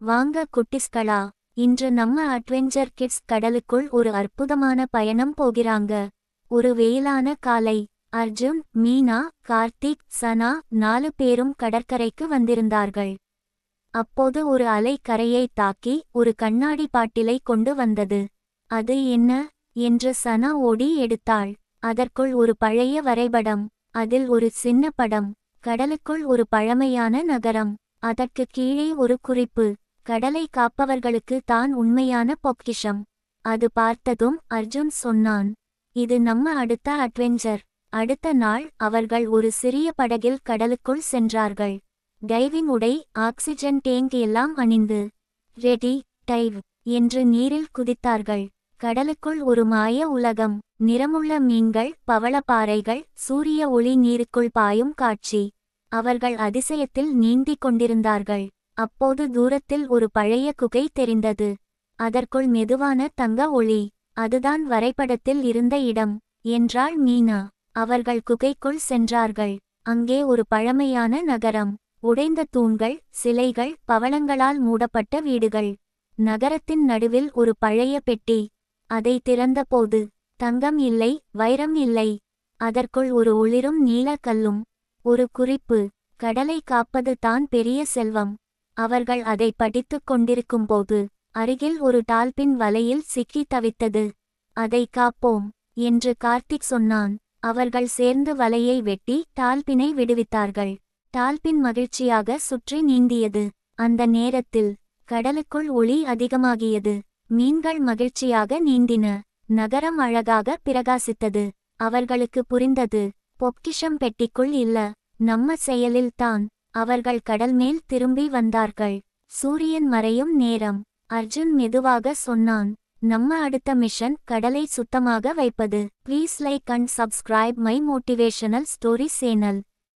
வாங்க குட்டிஸ்களா, இன்று நம்ம அட்வென்ச்சர் கிட்ஸ் கடலுக்குள் ஒரு அற்புதமான பயணம் போகிறாங்க. ஒரு வெயிலான காலை, அர்ஜுன், மீனா, கார்த்திக், சனா 4 பேரும் கடற்கரைக்கு வந்திருந்தார்கள். அப்போது ஒரு அலை கரையை தாக்கி ஒரு கண்ணாடி பாட்டிலை கொண்டு வந்தது. அது என்ன என்று சனா ஓடி எடுத்தாள். அதற்குள் ஒரு பழைய வரைபடம். அதில் ஒரு சின்ன படம். கடலுக்குள் ஒரு பழமையான நகரம். அதற்கு கீழே ஒரு குறிப்பு. கடலை காப்பவர்களுக்கு தான் உண்மையான பொக்கிஷம். அது பார்த்ததும் அர்ஜுன் சொன்னான், இது நம்ம அடுத்த அட்வென்ச்சர். அடுத்த நாள் அவர்கள் ஒரு சிறிய படகில் கடலுக்குள் சென்றார்கள். டைவிங் உடை, ஆக்சிஜன் டேங்க் எல்லாம் அணிந்து ரெடி டைவ் என்று நீரில் குதித்தார்கள். கடலுக்குள் ஒரு மாய உலகம். நிறமுள்ள மீன்கள், பவளப்பாறைகள், சூரிய ஒளி நீருக்குள் பாயும் காட்சி. அவர்கள் அதிசயத்தில் நீந்திக் கொண்டிருந்தார்கள். அப்போது தூரத்தில் ஒரு பழைய குகை தெரிந்தது. அதற்குள் மெதுவான தங்க ஒளி. அதுதான் வரைபடத்தில் இருந்த இடம் என்றாள் மீனா. அவர்கள் குகைக்குள் சென்றார்கள். அங்கே ஒரு பழமையான நகரம். உடைந்த தூண்கள், சிலைகள், பவளங்களால் மூடப்பட்ட வீடுகள். நகரத்தின் நடுவில் ஒரு பழைய பெட்டி. அதை திறந்தபோது தங்கம் இல்லை, வைரம் இல்லை. அதற்குள் ஒரு ஒளிரும் நீல கல்லும். ஒரு குறிப்பு, கடலை காப்பது தான் பெரிய செல்வம். அவர்கள் அதை படித்துக் கொண்டிருக்கும்போது அருகில் ஒரு டால்பின் வலையில் சிக்கி தவித்தது. அதை காப்போம் என்று கார்த்திக் சொன்னான். அவர்கள் சேர்ந்து வலையை வெட்டி டால்பினை விடுவித்தார்கள். டால்பின் மகிழ்ச்சியாக சுற்றி நீந்தியது. அந்த நேரத்தில் கடலுக்குள் ஒளி அதிகமாகியது. மீன்கள் மகிழ்ச்சியாக நீந்தின. நகரம் அழகாக பிரகாசித்தது. அவர்களுக்கு புரிந்தது, பொக்கிஷம் பெட்டிக்குள் இல்ல, நம்ம செயலில் தான். அவர்கள் கடல் மேல் திரும்பி வந்தார்கள். சூரியன் மறையும் நேரம். அர்ஜுன் மெதுவாக சொன்னான், நம்ம அடுத்த மிஷன் கடலை சுத்தமாக வைப்பது. Please like and subscribe my motivational story channel.